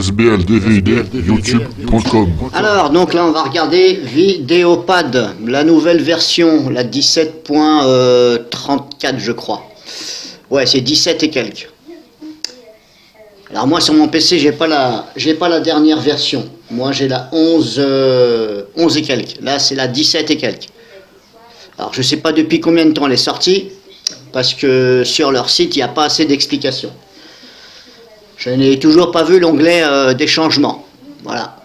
sbldvid.youtube.com. Alors, donc là, on va regarder Vidéopad, la nouvelle version, la 17.34, je crois. Ouais, c'est 17 et quelques. Alors moi, sur mon PC, j'ai pas la dernière version. Moi, j'ai la 11 et quelques. Là, c'est la 17 et quelques. Alors, je sais pas depuis combien de temps elle est sortie, parce que sur leur site, il n'y a pas assez d'explications. Je n'ai toujours pas vu l'onglet des changements. Voilà.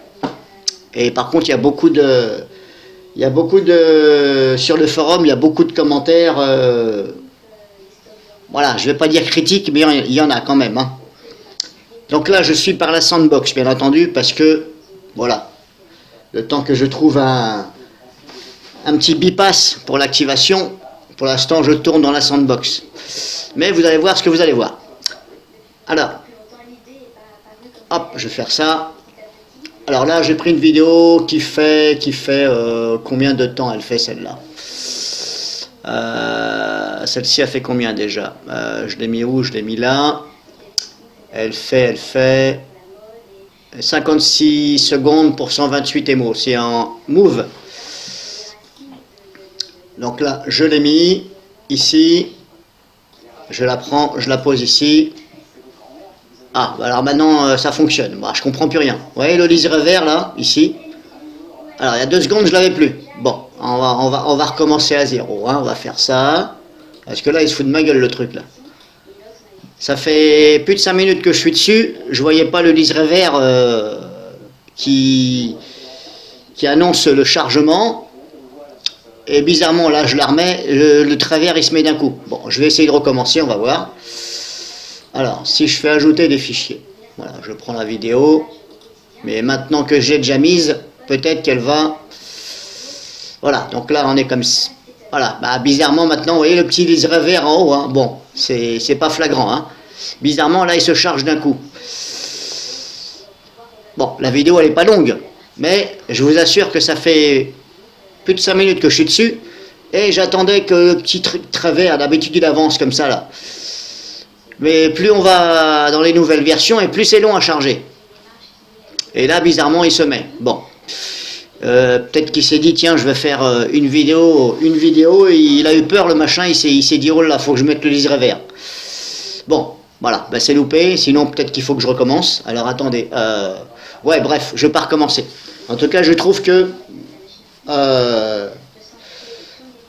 Et par contre, il y a beaucoup de... Sur le forum, il y a beaucoup de commentaires... voilà, je ne vais pas dire critiques, mais il y en a quand même. Hein. Donc là, je suis par la sandbox, bien entendu, parce que... Voilà. Le temps que je trouve un petit bypass pour l'activation, pour l'instant, je tourne dans la sandbox. Mais vous allez voir ce que vous allez voir. Alors... Hop, je vais faire ça. Alors là, j'ai pris une vidéo qui fait combien de temps elle fait celle-là? Celle-ci a fait combien déjà? Je l'ai mis où? Je l'ai mis là. Elle fait 56 secondes pour 128 émos. C'est en move. Donc là, je l'ai mis ici. Je la prends, je la pose ici. Ah, alors maintenant ça fonctionne. Bah, je comprends plus rien. Vous voyez le liseré vert là, ici. Alors il y a 2 secondes je l'avais plus. Bon, on va recommencer à zéro. Hein. On va faire ça. Parce que là il se fout de ma gueule le truc là. Ça fait plus de 5 minutes que je suis dessus. Je voyais pas le liseré vert qui annonce le chargement. Et bizarrement là je la remets. Le trait vert il se met d'un coup. Bon, je vais essayer de recommencer, on va voir. Alors, si je fais ajouter des fichiers, voilà, je prends la vidéo, mais maintenant que j'ai déjà mise, peut-être qu'elle va... Voilà, donc là, on est comme... Voilà, bah, bizarrement, maintenant, vous voyez le petit liseré vert en haut, hein, bon, c'est pas flagrant, hein. Bizarrement, là, il se charge d'un coup. Bon, la vidéo, elle est pas longue, mais je vous assure que ça fait plus de 5 minutes que je suis dessus, et j'attendais que le petit trait vert, d'habitude, il avance comme ça, là. Mais plus on va dans les nouvelles versions, et plus c'est long à charger. Et là, bizarrement, il se met. Bon. Peut-être qu'il s'est dit, tiens, je vais faire une vidéo, et il a eu peur, le machin, il s'est dit, oh là, faut que je mette le liseré vert. Bon, voilà, ben, c'est loupé, sinon peut-être qu'il faut que je recommence. Alors attendez, ouais, bref, je vais pas recommencer. En tout cas, je trouve que...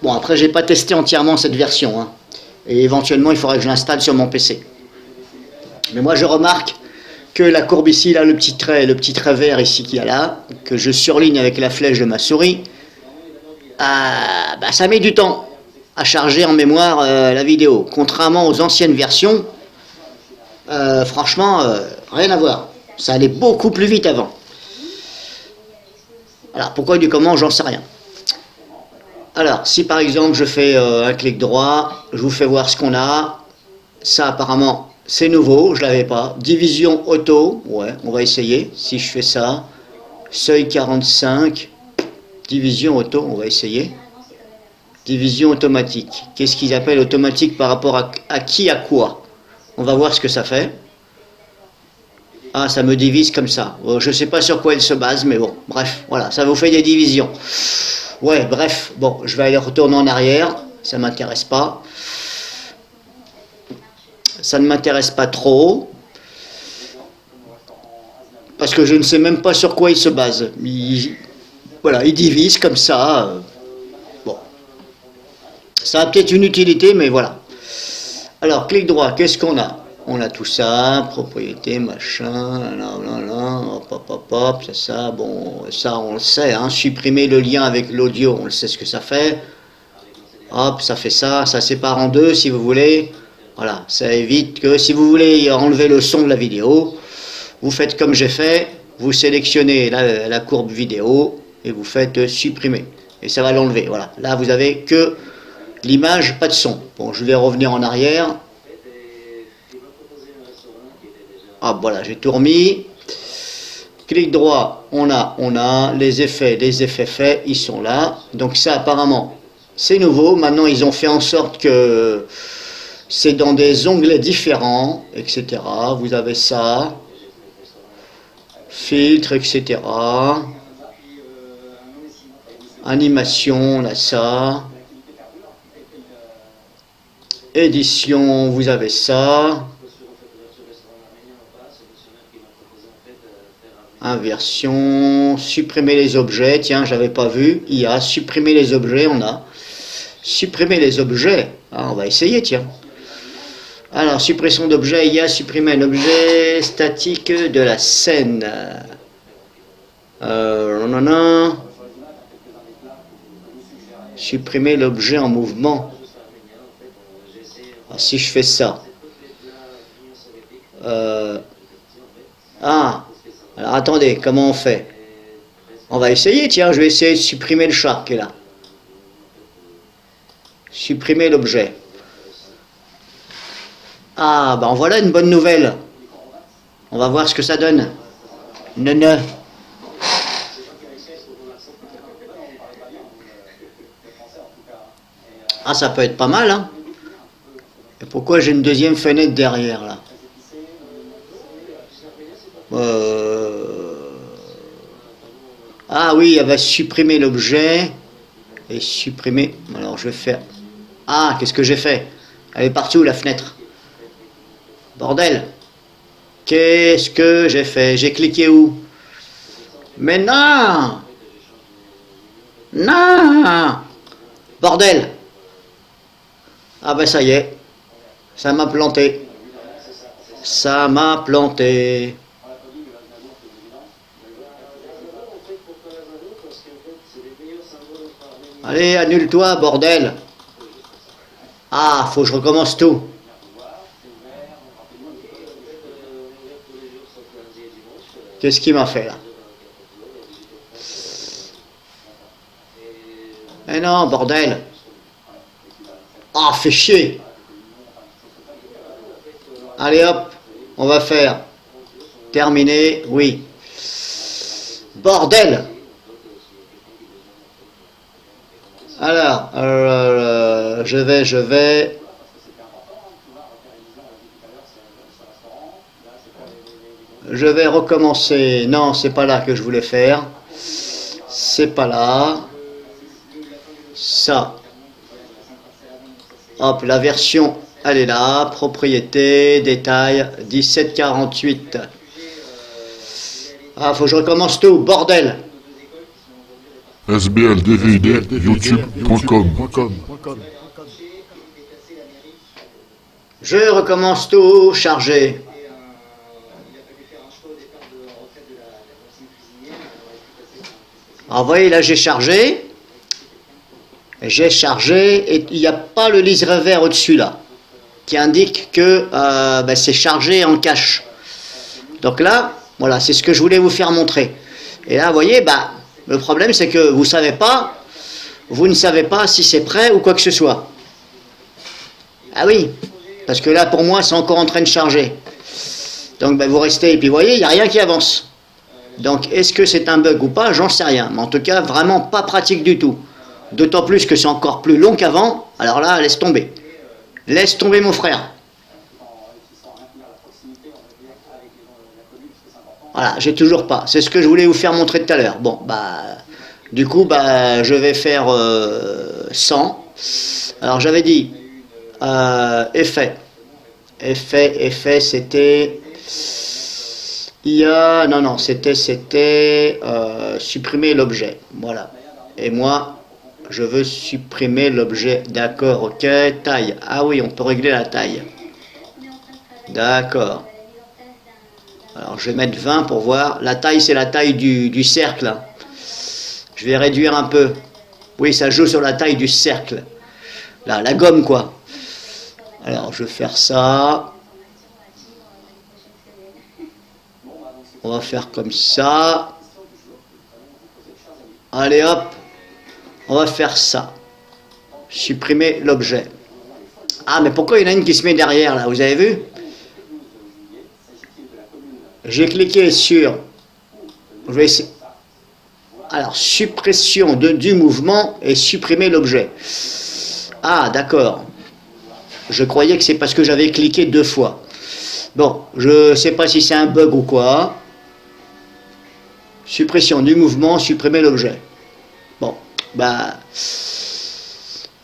bon, après, j'ai pas testé entièrement cette version, hein. Et éventuellement, il faudrait que je l'installe sur mon PC. Mais moi, je remarque que la courbe ici, là, le petit trait vert ici qu'il y a là, que je surligne avec la flèche de ma souris, bah, ça met du temps à charger en mémoire la vidéo. Contrairement aux anciennes versions, franchement, rien à voir. Ça allait beaucoup plus vite avant. Alors, pourquoi du comment, j'en sais rien. Alors, si par exemple je fais un clic droit, je vous fais voir ce qu'on a. Ça apparemment c'est nouveau, je l'avais pas. Division auto, ouais, on va essayer. Si je fais ça, seuil 45, division auto, on va essayer. Division automatique. Qu'est-ce qu'ils appellent automatique par rapport à qui, à quoi? On va voir ce que ça fait. Ah, ça me divise comme ça. Je sais pas sur quoi elle se base, mais bon, bref, voilà, ça vous fait des divisions. Ouais, bref, bon, je vais aller retourner en arrière, ça ne m'intéresse pas. Ça ne m'intéresse pas trop, parce que je ne sais même pas sur quoi il se base. Voilà, il divise comme ça. Bon, ça a peut-être une utilité, mais voilà. Alors, clic droit, qu'est-ce qu'on a? On a tout ça, propriété, machin, hop, ça, bon, ça on le sait, hein, supprimer le lien avec l'audio, on le sait ce que ça fait. Hop, ça fait ça sépare en deux si vous voulez. Voilà, ça évite que si vous voulez enlever le son de la vidéo, vous faites comme j'ai fait, vous sélectionnez la courbe vidéo et vous faites supprimer. Et ça va l'enlever, voilà. Là, vous avez que l'image, pas de son. Bon, je vais revenir en arrière. Ah, voilà, j'ai tout remis. Clic droit, on a les effets faits, ils sont là. Donc ça, apparemment, c'est nouveau. Maintenant, ils ont fait en sorte que c'est dans des onglets différents, etc. Vous avez ça. filtre, etc. Animation, on a ça. Édition, vous avez ça. Inversion, supprimer les objets, tiens, j'avais pas vu. IA, supprimer les objets, on a. Supprimer les objets, ah, on va essayer, tiens. Alors, suppression d'objet, IA, supprimer un objet statique de la scène. Supprimer l'objet en mouvement. Alors, si je fais ça. Alors attendez, comment on fait? On va essayer, tiens, je vais essayer de supprimer le chat qui est là. Supprimer l'objet. Ah, ben voilà une bonne nouvelle. On va voir ce que ça donne. Non. Ah, ça peut être pas mal, hein. Et pourquoi j'ai une deuxième fenêtre derrière, là? Ah oui, elle va supprimer l'objet. Et supprimer... Alors, je vais faire... Ah, qu'est-ce que j'ai fait? Elle est partout, la fenêtre. Bordel. Qu'est-ce que j'ai fait? J'ai cliqué où? Mais non! Non! Bordel! Ah ben ça y est. Ça m'a planté. Ça m'a planté. Allez, annule-toi, bordel. Ah, faut que je recommence tout. Qu'est-ce qu'il m'a fait là? Eh non, bordel. Ah, fais chier. Allez hop, on va faire. Terminé, oui. Bordel. Alors, je vais. Je vais recommencer. Non, c'est pas là que je voulais faire. C'est pas là. Ça. Hop, la version, elle est là. Propriété, détail, 1748. Ah, faut que je recommence tout, bordel. sbldvid youtube.com. Je recommence tout, chargé. Alors, vous voyez, là, j'ai chargé. Et il n'y a pas le liseré vert au-dessus, là, qui indique que c'est chargé en cache. Donc là, voilà, c'est ce que je voulais vous faire montrer. Et là, vous voyez, le problème, c'est que vous ne savez pas si c'est prêt ou quoi que ce soit. Ah oui, parce que là, pour moi, c'est encore en train de charger. Donc, vous restez, et puis vous voyez, il n'y a rien qui avance. Donc, est-ce que c'est un bug ou pas? J'en sais rien. Mais en tout cas, vraiment pas pratique du tout. D'autant plus que c'est encore plus long qu'avant. Alors là, laisse tomber. Laisse tomber, mon frère. Voilà, j'ai toujours pas. C'est ce que je voulais vous faire montrer tout à l'heure. Bon, du coup, je vais faire 100. Alors, j'avais dit effet. Effet, c'était... Non, c'était supprimer l'objet. Voilà. Et moi, je veux supprimer l'objet. D'accord, ok. Taille. Ah oui, on peut régler la taille. D'accord. Alors, je vais mettre 20 pour voir. La taille, c'est la taille du cercle. Hein. Je vais réduire un peu. Oui, ça joue sur la taille du cercle. Là, la gomme, quoi. Alors, je vais faire ça. On va faire comme ça. Allez, hop. On va faire ça. Supprimer l'objet. Ah, mais pourquoi il y en a une qui se met derrière, là? Vous avez vu? J'ai cliqué sur... Je vais essayer. Alors, suppression du mouvement et supprimer l'objet. Ah, d'accord. Je croyais que c'est parce que j'avais cliqué 2 fois. Bon, je ne sais pas si c'est un bug ou quoi. Suppression du mouvement, supprimer l'objet. Bon, bah,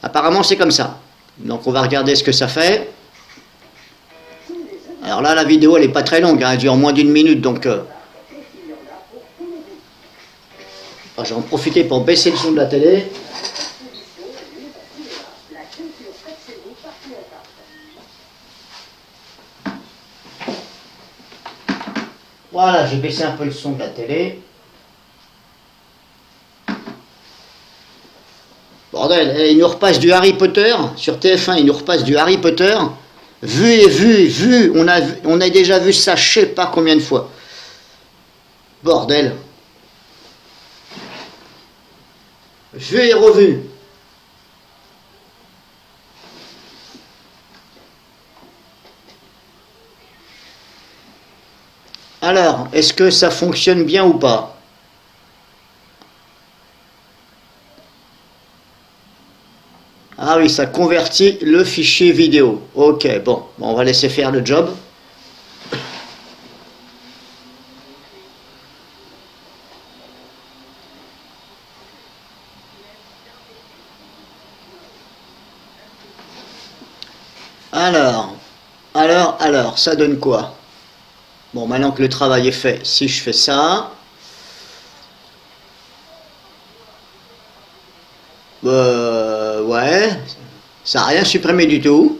apparemment c'est comme ça. Donc on va regarder ce que ça fait. Alors là, la vidéo, elle n'est pas très longue, hein, elle dure moins d'1 minute, donc... je vais en profiter pour baisser le son de la télé. Voilà, j'ai baissé un peu le son de la télé. Bordel, il nous repasse du Harry Potter, sur TF1, il nous repasse du Harry Potter. Vu et vu, on a déjà vu ça, je sais pas combien de fois. Bordel. Vu et revu. Alors, est-ce que ça fonctionne bien ou pas? Ah oui, ça convertit le fichier vidéo. Ok, bon, on va laisser faire le job. Alors, ça donne quoi? Bon, maintenant que le travail est fait, si je fais ça... ouais, ça n'a rien supprimé du tout.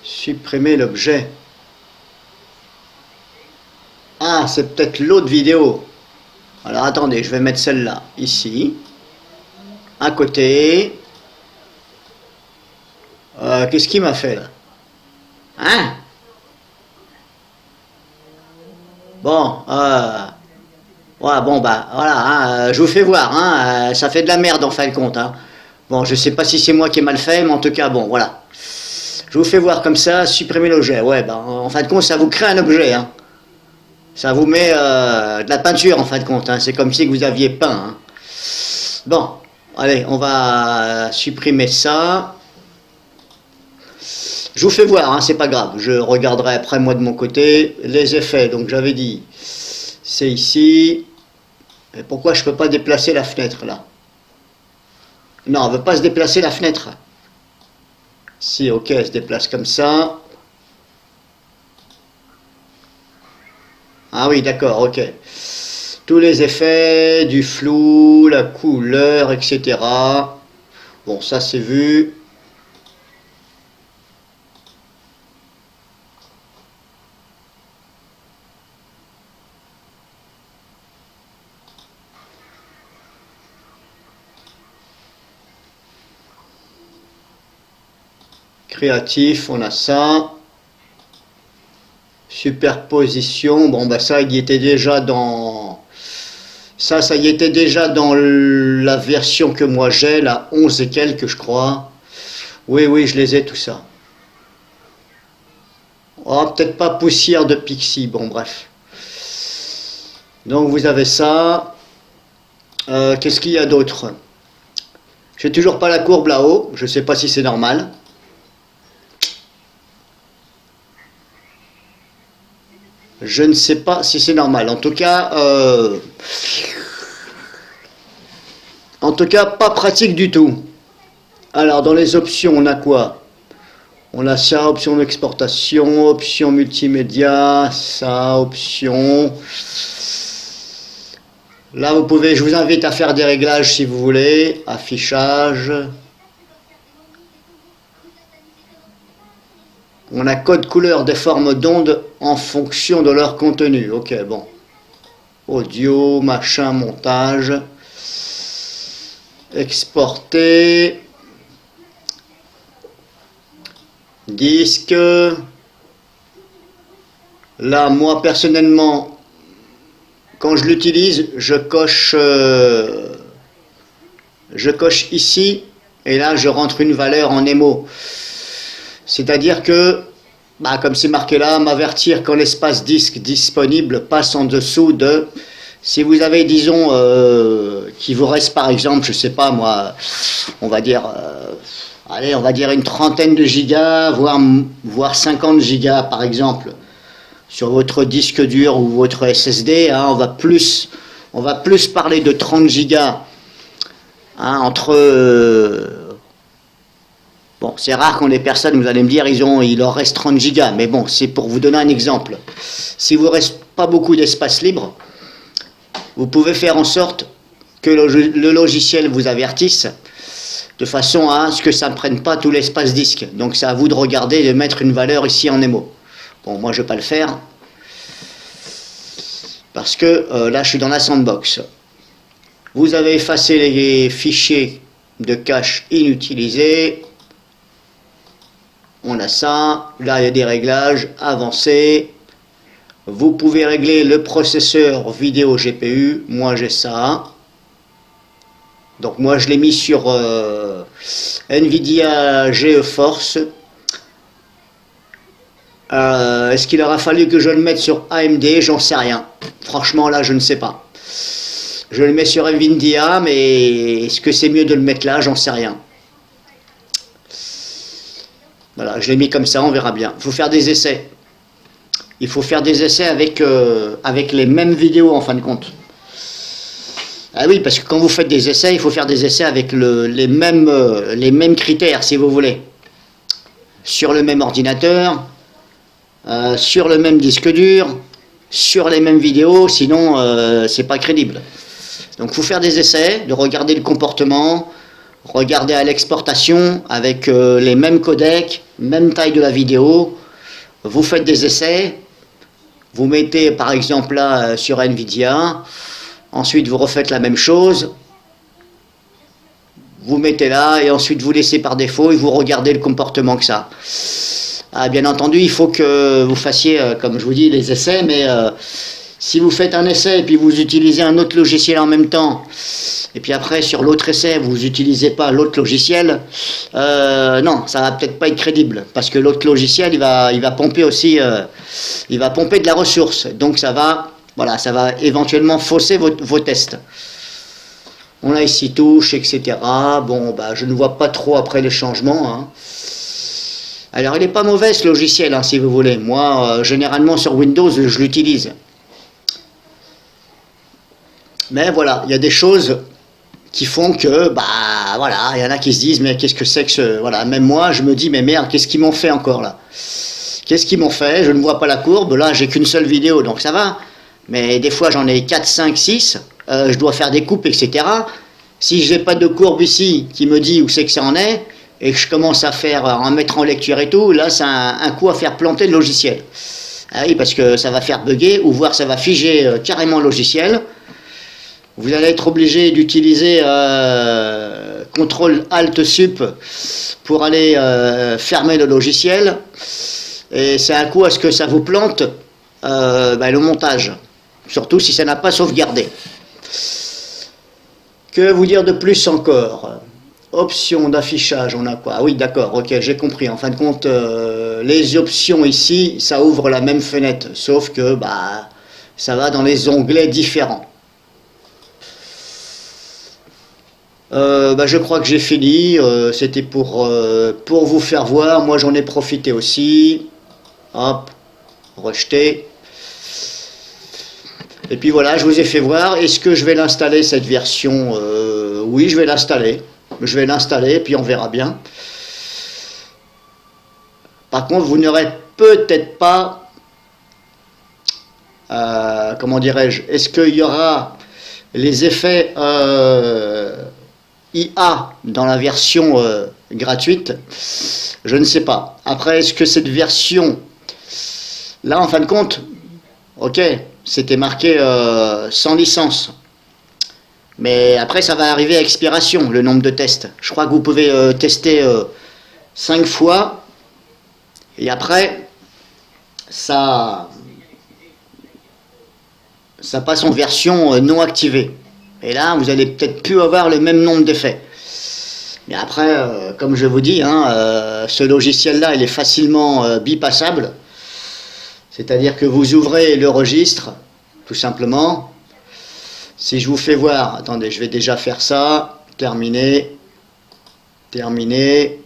Supprimer l'objet. Ah, c'est peut-être l'autre vidéo. Alors attendez, je vais mettre celle-là, ici. À côté. Qu'est-ce qu'il m'a fait là? Hein? Bon, ouais, bon bah voilà, hein, je vous fais voir, hein, ça fait de la merde en fin de compte. Hein. Bon, je sais pas si c'est moi qui ai mal fait, mais en tout cas, bon, voilà. Je vous fais voir comme ça, supprimer l'objet. Ouais, bah en fin de compte, ça vous crée un objet. Hein. Ça vous met de la peinture en fin de compte. Hein. C'est comme si vous aviez peint. Hein. Bon, allez, on va supprimer ça. Je vous fais voir, hein, c'est pas grave. Je regarderai après moi de mon côté les effets. Donc j'avais dit, c'est ici. Et pourquoi je peux pas déplacer la fenêtre là? Non, elle veut pas se déplacer la fenêtre. Si, ok, elle se déplace comme ça. Ah oui, d'accord, ok. Tous les effets, du flou, la couleur, etc. Bon, ça c'est vu. Créatif, on a ça. Superposition, bon bah ça il y était déjà dans... Ça y était déjà dans la version que moi j'ai, la 11 et quelques je crois. Oui, je les ai tout ça. Oh, peut-être pas poussière de Pixie, bon bref. Donc vous avez ça. Qu'est-ce qu'il y a d'autre? J'ai toujours pas la courbe là-haut, je sais pas si c'est normal. Je ne sais pas si c'est normal. En tout cas, pas pratique du tout. Alors, dans les options, on a quoi? On a ça, option d'exportation, option multimédia, ça, option... Là, vous pouvez, je vous invite à faire des réglages si vous voulez. Affichage. On a code couleur des formes d'ondes en fonction de leur contenu. Ok, bon. Audio, machin, montage. Exporter. Disque. Là, moi, personnellement, quand je l'utilise, je coche ici. Et là, je rentre une valeur en émo. C'est-à-dire que, bah, comme c'est marqué là, m'avertir quand l'espace disque disponible passe en dessous de... Si vous avez, disons, qu'il vous reste par exemple, je sais pas moi, on va dire allez, on va dire une trentaine de gigas, voire 50 gigas par exemple, sur votre disque dur ou votre SSD, hein, on va plus parler de 30 gigas, hein, bon, c'est rare qu'on ait personnes, vous allez me dire, il leur reste 30 gigas, mais bon, c'est pour vous donner un exemple. Si vous reste pas beaucoup d'espace libre, vous pouvez faire en sorte que le logiciel vous avertisse, de façon à ce que ça ne prenne pas tout l'espace disque. Donc c'est à vous de regarder et de mettre une valeur ici en émo. Bon, moi je ne vais pas le faire, parce que là je suis dans la sandbox. Vous avez effacé les fichiers de cache inutilisés. On a ça. Là il y a des réglages avancés. Vous pouvez régler le processeur vidéo GPU. Moi j'ai ça. Donc moi je l'ai mis sur Nvidia GeForce. Est-ce qu'il aura fallu que je le mette sur AMD? J'en sais rien. Franchement là je ne sais pas. Je le mets sur Nvidia, mais est-ce que c'est mieux de le mettre là? J'en sais rien. Voilà, je l'ai mis comme ça, on verra bien. Il faut faire des essais. Il faut faire des essais avec les mêmes vidéos en fin de compte. Ah oui, parce que quand vous faites des essais, il faut faire des essais avec les mêmes critères, si vous voulez. Sur le même ordinateur, sur le même disque dur, sur les mêmes vidéos, sinon c'est pas crédible. Donc il faut faire des essais, de regarder le comportement, regarder à l'exportation avec les mêmes codecs, même taille de la vidéo. Vous faites des essais, vous mettez par exemple là sur Nvidia, ensuite vous refaites la même chose, vous mettez là et ensuite vous laissez par défaut et vous regardez le comportement que ça. Ah, bien entendu, il faut que vous fassiez, comme je vous dis, les essais, mais si vous faites un essai et puis vous utilisez un autre logiciel en même temps, et puis après sur l'autre essai vous n'utilisez pas l'autre logiciel, non, ça va peut-être pas être crédible, parce que l'autre logiciel il va pomper aussi, il va pomper de la ressource, donc ça va éventuellement fausser vos tests. On a ici touche, etc. Bon, bah, je ne vois pas trop après les changements, hein. Alors il n'est pas mauvais ce logiciel, hein, si vous voulez. Moi, généralement sur Windows, je l'utilise. Mais voilà, il y a des choses qui font que, bah voilà, il y en a qui se disent, mais qu'est-ce que c'est que ce... Voilà, même moi, je me dis, mais merde, qu'est-ce qu'ils m'ont fait encore là? Qu'est-ce qu'ils m'ont fait? Je ne vois pas la courbe, là j'ai qu'une seule vidéo, donc ça va. Mais des fois j'en ai 4, 5, 6, je dois faire des coupes, etc. Si je n'ai pas de courbe ici qui me dit où c'est que ça en est, et que je commence à mettre en lecture et tout, là c'est un coup à faire planter le logiciel. Ah oui, parce que ça va faire bugger, ou voire ça va figer carrément le logiciel. Vous allez être obligé d'utiliser CTRL-ALT-SUP pour aller fermer le logiciel. Et c'est un coup à ce que ça vous plante le montage. Surtout si ça n'a pas sauvegardé. Que vous dire de plus encore? Options d'affichage, on a quoi? Ah oui, d'accord, ok, j'ai compris. En fin de compte, les options ici, ça ouvre la même fenêtre, sauf que ça va dans les onglets différents. Je crois que j'ai fini. C'était pour vous faire voir. Moi, j'en ai profité aussi. Hop, rejeter. Et puis voilà, je vous ai fait voir. Est-ce que je vais l'installer, cette version? Oui, je vais l'installer. Je vais l'installer, puis on verra bien. Par contre, vous n'aurez peut-être pas... comment dirais-je? Est-ce qu'il y aura les effets IA dans la version gratuite? Je ne sais pas. Après, est-ce que cette version... Là, en fin de compte, ok, c'était marqué sans licence. Mais après, ça va arriver à expiration, le nombre de tests. Je crois que vous pouvez tester 5 fois. Et après, ça passe en version non activée. Et là, vous allez peut-être plus avoir le même nombre d'effets. Mais après, comme je vous dis, ce logiciel-là, il est facilement bypassable. C'est-à-dire que vous ouvrez le registre, tout simplement. Si je vous fais voir, attendez, je vais déjà faire ça, terminer, terminer,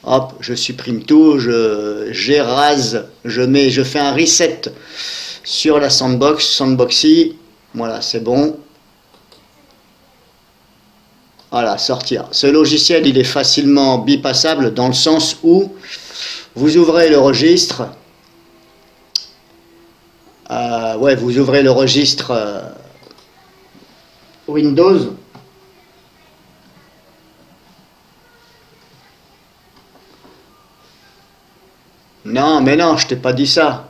Hop, je supprime tout, j'érase, je fais un reset sur la sandbox, sandboxy. Voilà, c'est bon. Voilà, sortir. Ce logiciel, il est facilement bypassable dans le sens où vous ouvrez le registre. Ouais, vous ouvrez le registre Windows. Non, mais non, je t'ai pas dit ça.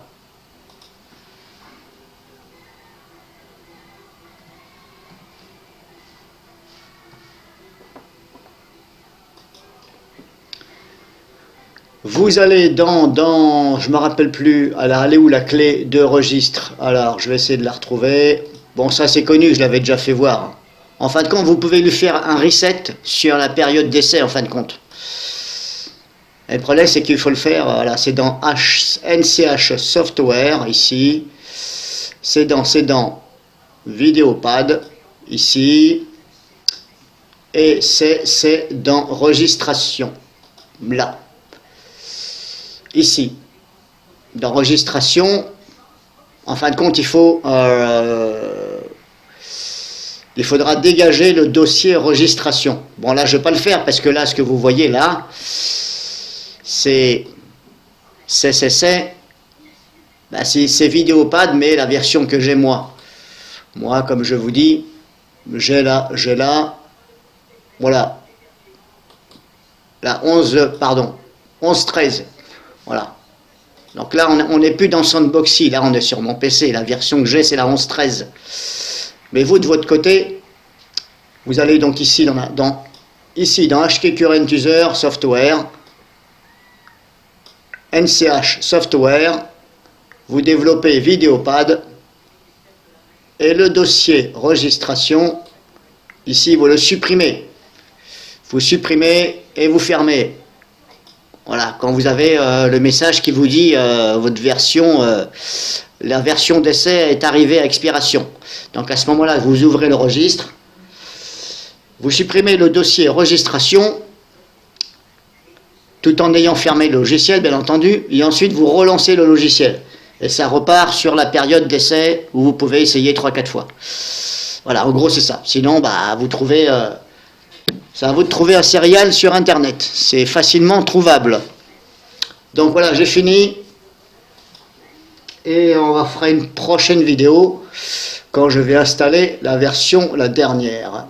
Vous allez dans je me rappelle plus, alors elle est où la clé de registre? Alors, je vais essayer de la retrouver. Bon, ça c'est connu, je l'avais déjà fait voir. En fin de compte, vous pouvez lui faire un reset sur la période d'essai, en fin de compte. Et le problème, c'est qu'il faut le faire, voilà, c'est dans NCH Software, ici. C'est dans Vidéopad, ici. Et c'est dans Registration, là. Ici, dans registration, en fin de compte, il faudra dégager le dossier registration. Bon, là, je ne vais pas le faire parce que là, ce que vous voyez là, c'est Vidéopad, mais la version que j'ai moi. Moi, comme je vous dis, j'ai là, voilà, la 11.13. Voilà. Donc là, on n'est plus dans Sandboxy. Là, on est sur mon PC. La version que j'ai, c'est la 11.13. Mais vous, de votre côté, vous allez donc ici dans HK Current User Software, NCH Software, vous développez Vidéopad et le dossier registration, ici, vous le supprimez. Vous supprimez et vous fermez. Voilà, quand vous avez le message qui vous dit votre version, la version d'essai est arrivée à expiration. Donc à ce moment-là, vous ouvrez le registre, vous supprimez le dossier registration, tout en ayant fermé le logiciel, bien entendu, et ensuite vous relancez le logiciel. Et ça repart sur la période d'essai où vous pouvez essayer 3-4 fois. Voilà, en gros c'est ça. Sinon, bah, vous trouvez... c'est à vous de trouver un serial sur internet, c'est facilement trouvable. Donc voilà, j'ai fini et on va faire une prochaine vidéo quand je vais installer la version, la dernière.